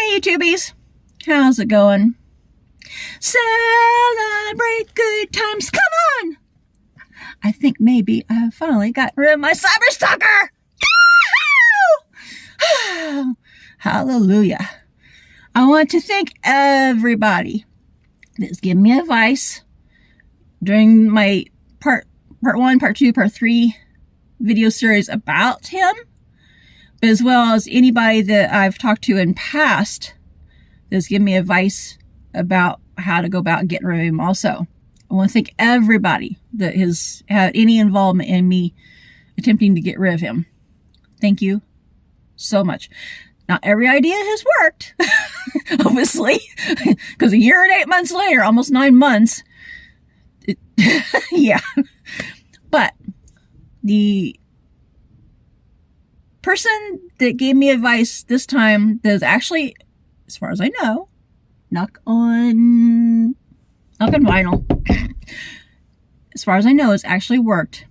Hey YouTubies, how's it going? Celebrate good times, come on! I think maybe I finally got rid of my cyber stalker! Yahoo! Hallelujah. I want to thank everybody that's given me advice during my part 1, part 2, part 3 video series about him, but as well as anybody that I've talked to in past that's given me advice about how to go about getting rid of him also. I want to thank everybody that has had any involvement in me attempting to get rid of him. Thank you so much. Not every idea has worked, obviously, because a year and 8 months later, almost 9 months, yeah. But the person that gave me advice this time that is actually, as far as I know, knock on vinyl, as far as I know, it's actually worked,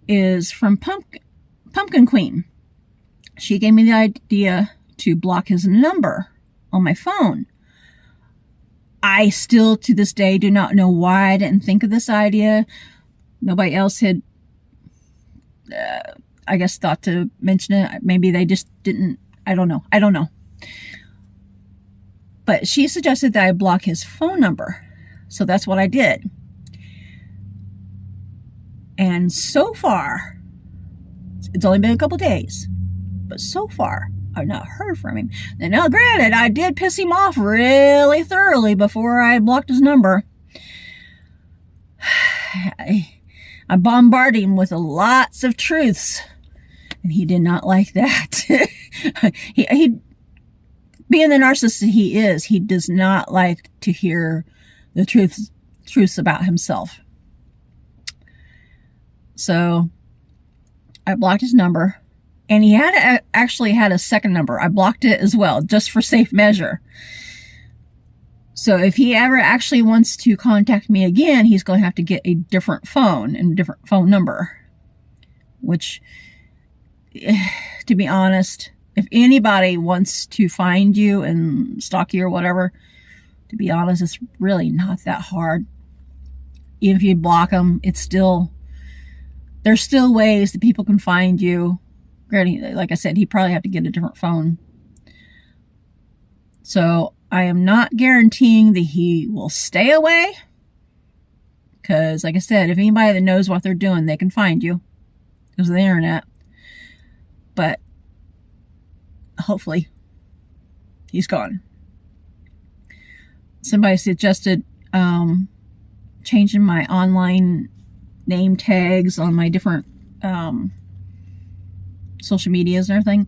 is from Pumpkin Queen. She gave me the idea to block his number on my phone. I still, to this day, do not know why I didn't think of this idea. Nobody else had, I guess, thought to mention it. Maybe they just didn't. I don't know. But she suggested that I block his phone number. So that's what I did. And so far, it's only been a couple days, but so far, I've not heard from him. And now, granted, I did piss him off really thoroughly before I blocked his number. I bombarded him with lots of truths, and he did not like that. he being the narcissist he is, he does not like to hear the truths about himself. So I blocked his number, and he actually had a second number. I blocked it as well, just for safe measure. So if he ever actually wants to contact me again, he's going to have to get a different phone and a different phone number. Which, to be honest, if anybody wants to find you and stalk you or whatever, to be honest, it's really not that hard. Even if you block them, there's still ways that people can find you. Granted, like I said, he'd probably have to get a different phone. So I am not guaranteeing that he will stay away. Because, like I said, if anybody that knows what they're doing, they can find you because of the internet. But hopefully, he's gone. Somebody suggested changing my online name tags on my different social medias and everything.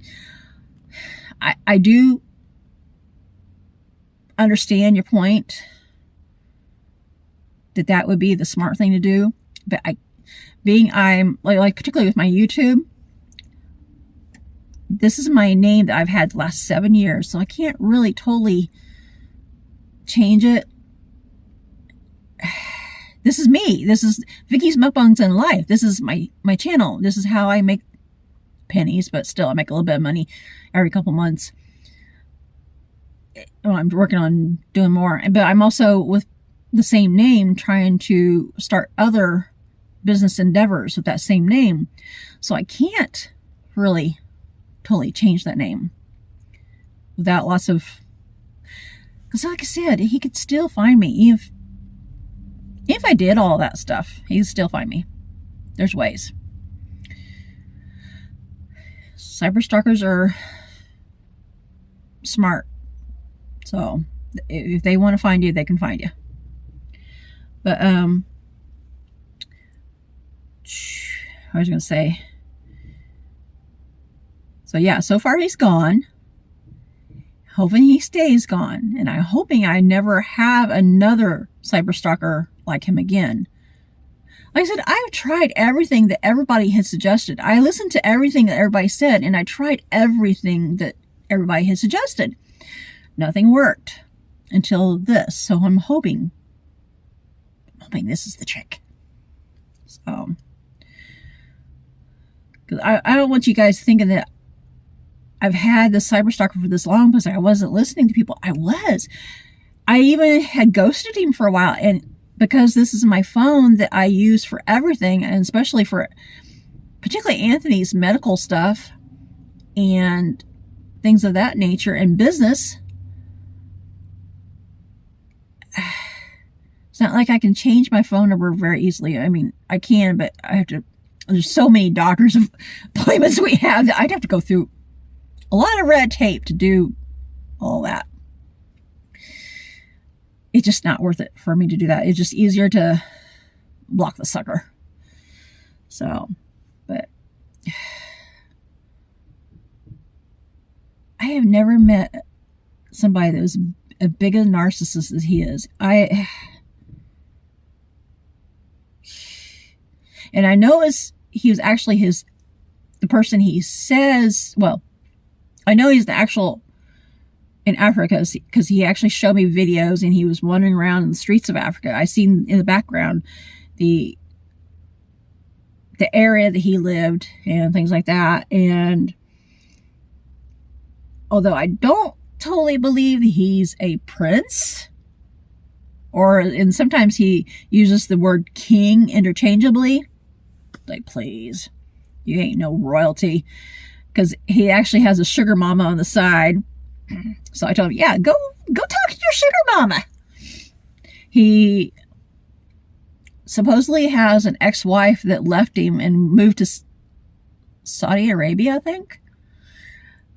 I do understand your point that would be the smart thing to do, but I'm like particularly with my YouTube, this is my name that I've had the last 7 years, so I can't really totally change it. This is me. This is Vicky's Mukbangs in Life. This is my channel. This is how I make pennies, but still I make a little bit of money every couple months. I'm working on doing more, but I'm also, with the same name, trying to start other business endeavors with that same name. So I can't really totally change that name without lots of, because like I said, he could still find me. If I did all that stuff, he could still find me. There's ways. Cyber stalkers are smart. So if they want to find you, they can find you. But I was going to say, so yeah, so far he's gone. Hoping he stays gone. And I'm hoping I never have another cyber stalker like him again. Like I said, I've tried everything that everybody had suggested. I listened to everything that everybody said, and I tried everything that everybody had suggested. Nothing worked until this. So I'm hoping this is the trick. So, because I don't want you guys thinking that I've had the cyber stalker for this long because I wasn't listening to people. I even had ghosted him for a while, and because this is my phone that I use for everything, and especially for particularly Anthony's medical stuff and things of that nature and business, it's not like I can change my phone number very easily. I mean, I can, but I have to. There's so many doctor's appointments we have that I'd have to go through a lot of red tape to do all that. It's just not worth it for me to do that. It's just easier to block the sucker. So, but I have never met somebody that was as big a narcissist as he is. And I know he was actually the person he says, well, I know he's the actual in Africa because he actually showed me videos and he was wandering around in the streets of Africa. I seen in the background the area that he lived and things like that. And although I don't totally believe he's a prince, and sometimes he uses the word king interchangeably, like, please, you ain't no royalty, because he actually has a sugar mama on the side. So I told him, yeah, go talk to your sugar mama. He supposedly has an ex-wife that left him and moved to Saudi Arabia, I think.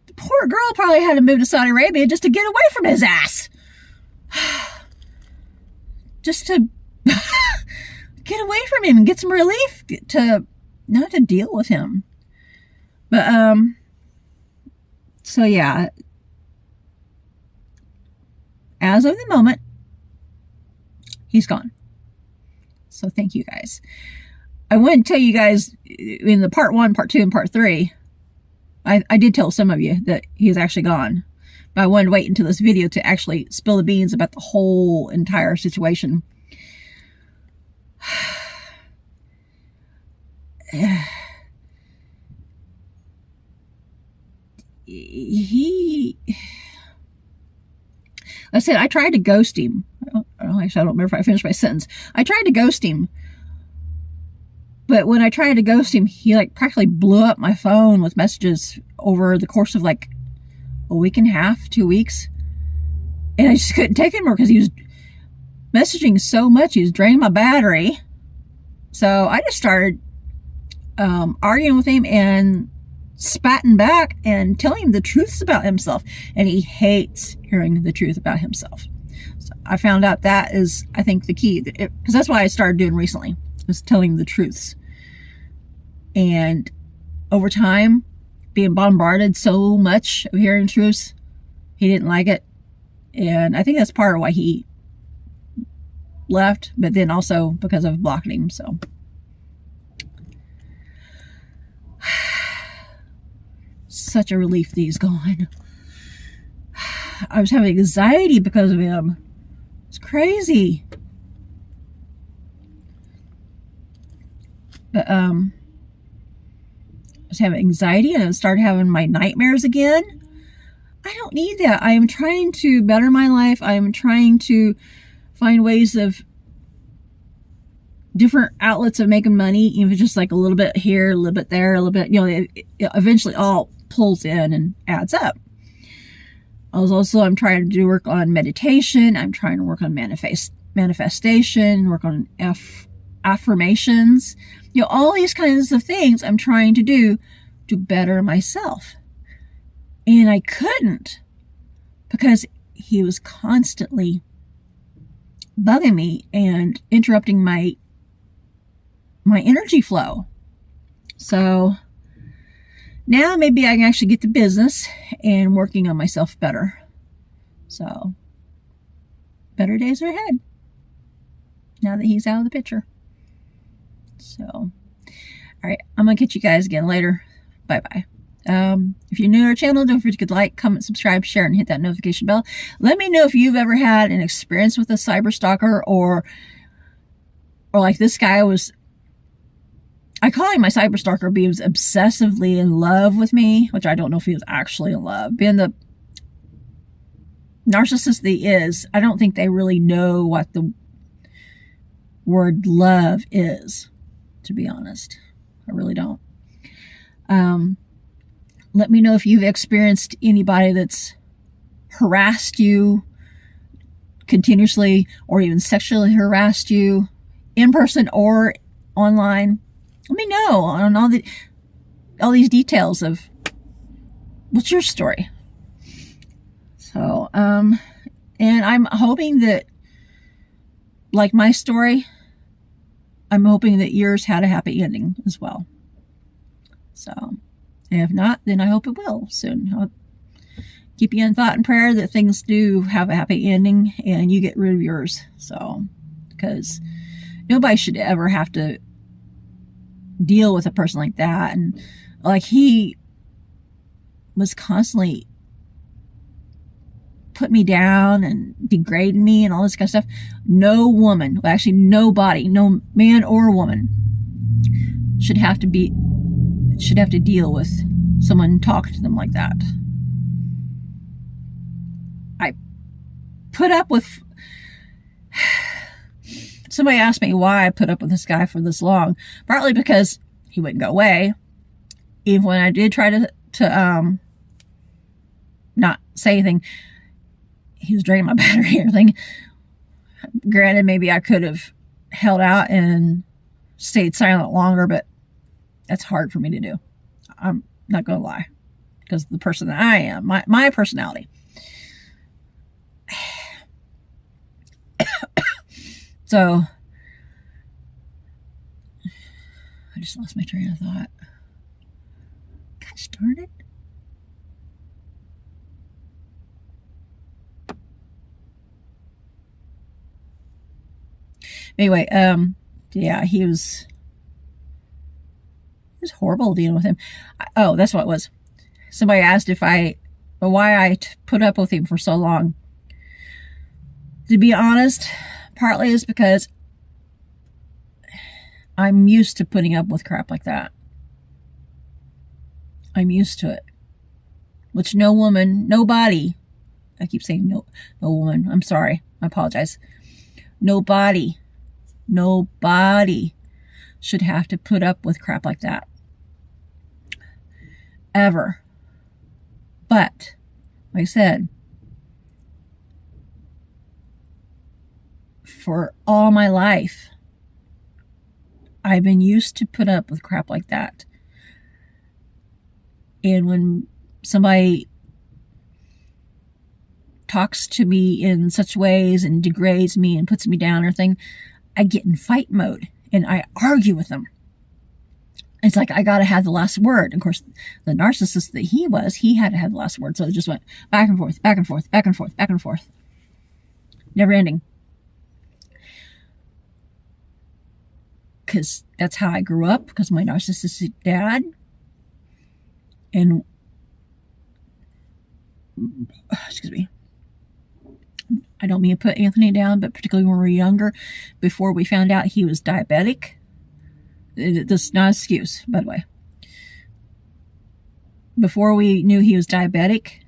The poor girl probably had to move to Saudi Arabia just to get away from his ass. Just to get away from him and get some relief, to not to deal with him. But, so yeah. As of the moment, he's gone. So thank you guys. I want to tell you guys in the part 1, part 2, and part 3, I did tell some of you that he is actually gone. But I wanted to wait until this video to actually spill the beans about the whole entire situation. I said I tried to ghost him. Actually, I don't remember if I finished my sentence. I tried to ghost him. But when I tried to ghost him, he practically blew up my phone with messages over the course of a week and a half, 2 weeks. And I just couldn't take it anymore because he was messaging so much. He was draining my battery. So I just started arguing with him and spatting back and telling him the truths about himself. And he hates hearing the truth about himself. So I found out that is, I think, the key. Because that's what I started doing recently, was telling him the truths. And over time, being bombarded so much of hearing truths, he didn't like it. And I think that's part of why he left, but then also because I've blocked him. So such a relief that he's gone. I was having anxiety because of him. It's crazy. But I was having anxiety and I started having my nightmares again. I don't need that. I am trying to better my life. I am trying to find ways of different outlets of making money, even just a little bit here, a little bit there, a little bit, it eventually all pulls in and adds up. I'm trying to do work on meditation. I'm trying to work on manifestation, work on affirmations, all these kinds of things I'm trying to do to better myself. And I couldn't because he was constantly bugging me and interrupting my energy flow. So now maybe I can actually get to business and working on myself better. So better days are ahead now that he's out of the picture. So, all right, I'm going to catch you guys again later. Bye-bye. If you're new to our channel, don't forget to like, comment, subscribe, share, and hit that notification bell. Let me know if you've ever had an experience with a cyber stalker or like this guy was I call him my cyber stalker, but he was obsessively in love with me, which I don't know if he was actually in love. Being the narcissist that he is, I don't think they really know what the word love is, to be honest. I really don't. Let me know if you've experienced anybody that's harassed you continuously, or even sexually harassed you in person or online. Let me know on all these details of what's your story. So, and I'm hoping that, like my story, I'm hoping that yours had a happy ending as well. So, if not, then I hope it will soon. I'll keep you in thought and prayer that things do have a happy ending and you get rid of yours. So, because nobody should ever have to deal with a person like that. And like, he was constantly put me down and degrading me and all this kind of stuff. No woman, actually nobody, no man or woman should have to deal with someone talking to them like that. I put up with, somebody asked me why I put up with this guy for this long. Partly because he wouldn't go away. Even when I did try to not say anything, he was draining my battery and everything. Granted, maybe I could have held out and stayed silent longer, but that's hard for me to do. I'm not going to lie. Because the person that I am, my personality. So, I just lost my train of thought. Gosh darn it. Anyway, yeah, he was horrible dealing with him. Oh, that's what it was. Somebody asked why I put up with him for so long. To be honest, partly is because I'm used to putting up with crap like that. I'm used to it. Which no woman, nobody, I keep saying no woman, I'm sorry, I apologize. Nobody should have to put up with crap like that. Ever. But, like I said, for all my life, I've been used to put up with crap like that. And when somebody talks to me in such ways and degrades me and puts me down or thing, I get in fight mode and I argue with them. It's like I gotta have the last word. Of course, the narcissist that he had to have the last word. So it just went back and forth, back and forth, back and forth, back and forth. Never ending. Because that's how I grew up, because my narcissistic dad. And, excuse me, I don't mean to put Anthony down, but particularly when we were younger, before we found out he was diabetic. This is not an excuse, by the way. Before we knew he was diabetic,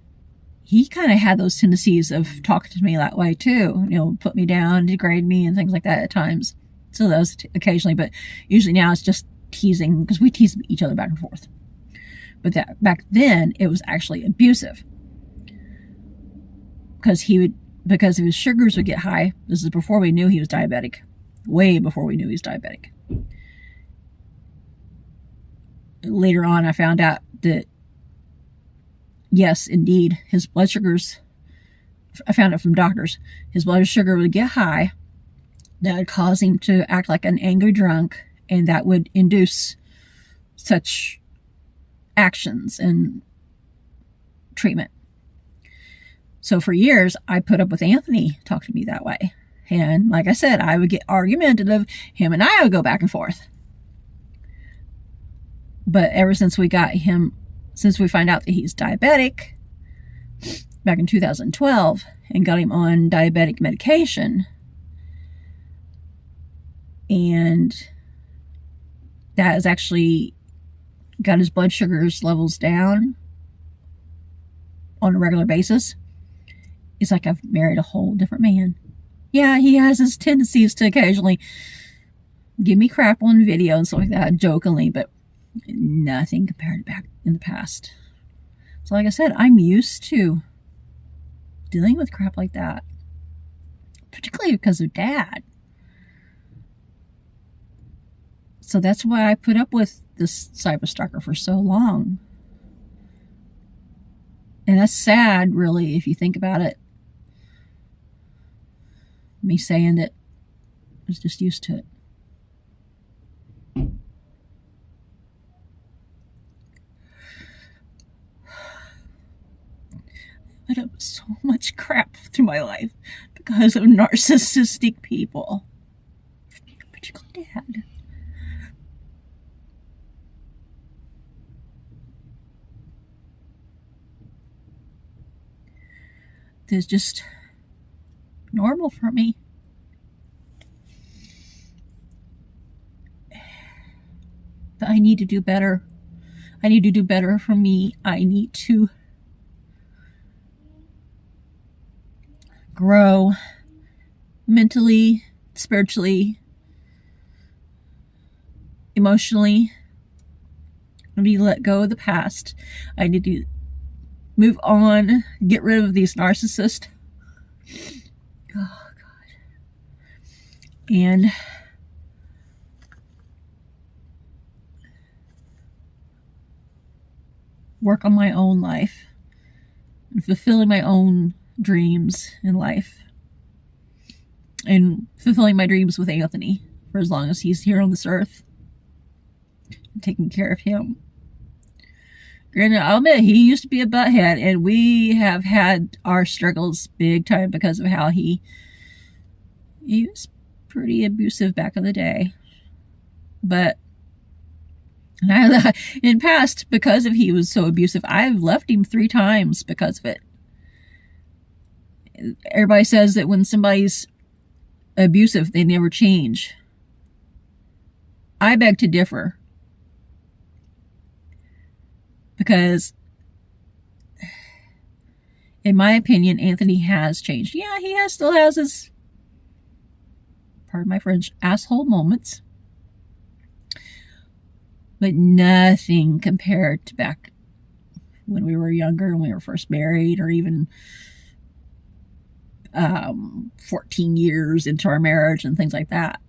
he kind of had those tendencies of talking to me that way too. You know, put me down, degrade me, and things like that at times. So that was occasionally, but usually now it's just teasing, because we tease each other back and forth. But that back then, it was actually abusive. Because his sugars would get high. This is before we knew he was diabetic. Way before we knew he was diabetic. Later on, I found out that, yes, indeed, his blood sugars, I found it from doctors, his blood sugar would get high. That would cause him to act like an angry drunk, and that would induce such actions and treatment. So for years, I put up with Anthony talking to me that way. And like I said, I would get argumentative. Him and I would go back and forth. But ever since we find out that he's diabetic, back in 2012, and got him on diabetic medication, and that has actually got his blood sugars levels down on a regular basis, it's like I've married a whole different man. Yeah, he has his tendencies to occasionally give me crap on video and stuff like that, jokingly, but nothing compared to back in the past. So like I said, I'm used to dealing with crap like that, particularly because of Dad. So that's why I put up with this cyber stalker for so long. And that's sad, really, if you think about it. Me saying that I was just used to it. I put up with so much crap through my life because of narcissistic people, particularly Dad. It's just normal for me. But I need to do better. I need to do better for me. I need to grow mentally, spiritually, emotionally. I need to let go of the past. I need to move on, get rid of these narcissists. Oh, God. And work on my own life and fulfilling my own dreams in life and fulfilling my dreams with Anthony for as long as he's here on this earth and taking care of him. Granted, I'll admit he used to be a butthead, and we have had our struggles big time because of how he was pretty abusive back in the day. But in past, because of he was so abusive, I've left him 3 times because of it. Everybody says that when somebody's abusive, they never change. I beg to differ. Because, in my opinion, Anthony has changed. Yeah, he still has his, pardon my French, asshole moments. But nothing compared to back when we were younger, when we were first married, or even 14 years into our marriage and things like that.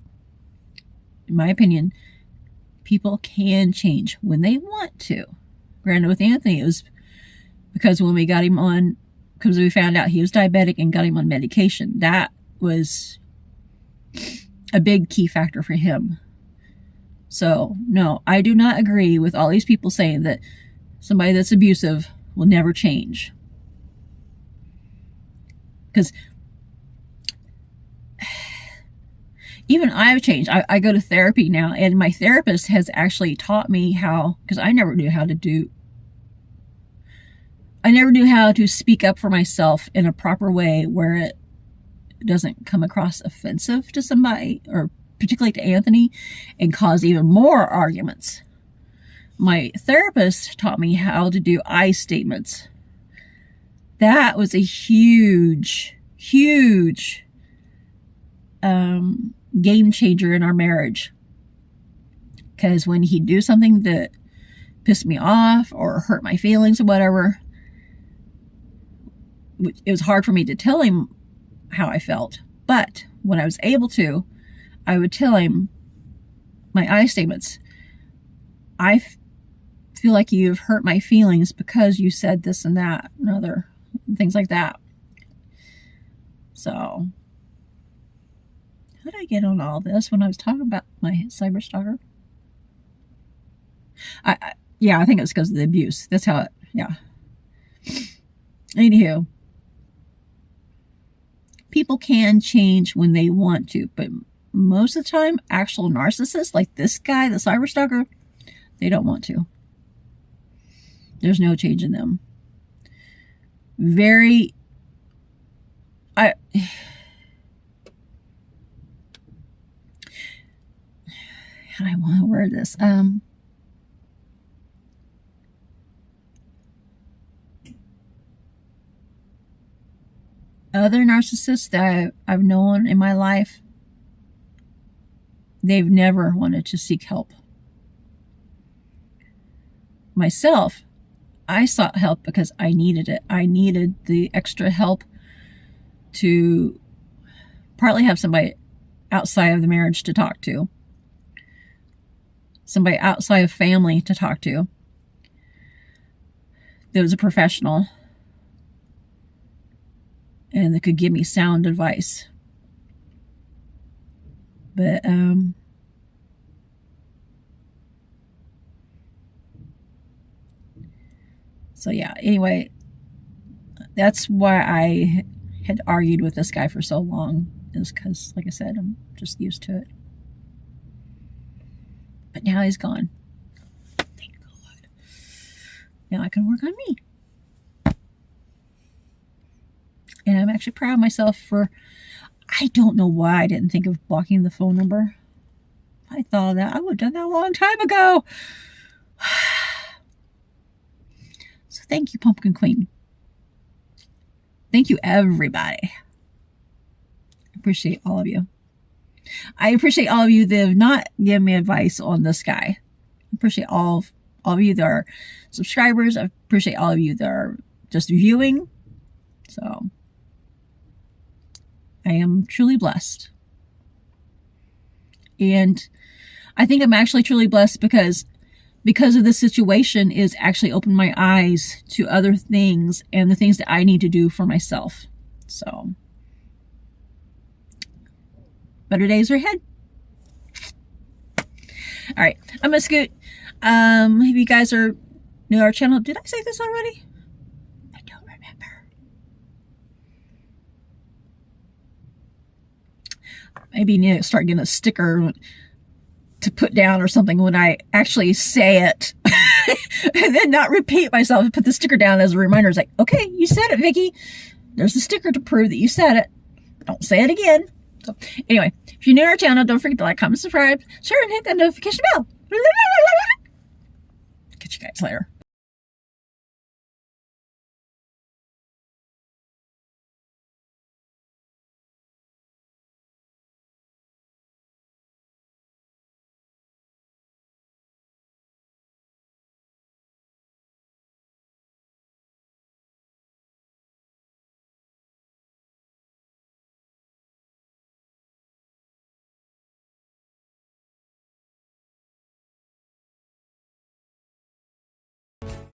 In my opinion, people can change when they want to. Granted, with Anthony, it was because when we got him on, because we found out he was diabetic and got him on medication, that was a big key factor for him. So, no, I do not agree with all these people saying that somebody that's abusive will never change. Because even I've changed. I go to therapy now, and my therapist has actually taught me how, because I never knew how to speak up for myself in a proper way where it doesn't come across offensive to somebody, or particularly to Anthony, and cause even more arguments. My therapist taught me how to do I statements. That was a huge game changer in our marriage. Because when he'd do something that pissed me off or hurt my feelings or whatever, it was hard for me to tell him how I felt. But when I was able to, I would tell him my I statements. I feel like you've hurt my feelings because you said this and that and other things like that. So, how did I get on all this when I was talking about my cyber stalker? Yeah, I think it's because of the abuse. That's how it, yeah. Anywho, people can change when they want to, but most of the time, actual narcissists, like this guy, the cyber stalker, they don't want to. There's no change in them. And I want to word this. Other narcissists that I've known in my life, they've never wanted to seek help. Myself, I sought help because I needed it. I needed the extra help to partly have somebody outside of the marriage to talk to, somebody outside of family to talk to that was a professional and that could give me sound advice. But so yeah, anyway, that's why I had argued with this guy for so long, is because, like I said, I'm just used to it. But now he's gone. Thank God. Now I can work on me. And I'm actually proud of myself for, I don't know why I didn't think of blocking the phone number. If I thought of that, I would have done that a long time ago. So thank you, Pumpkin Queen. Thank you, everybody. I appreciate all of you. I appreciate all of you that have not given me advice on this guy. I appreciate all of you that are subscribers. I appreciate all of you that are just viewing. So I am truly blessed. And I think I'm actually truly blessed because of this situation is actually opened my eyes to other things and the things that I need to do for myself. So better days are ahead. All right, I'm gonna scoot. If you guys are new to our channel, did I say this already? I don't remember. Maybe you need to start getting a sticker to put down or something when I actually say it. And then not repeat myself and put the sticker down as a reminder. It's like, okay, you said it, Vicky. There's a sticker to prove that you said it. Don't say it again. So anyway, if you're new to our channel, don't forget to like, comment, subscribe, share, and hit that notification bell. Catch you guys later.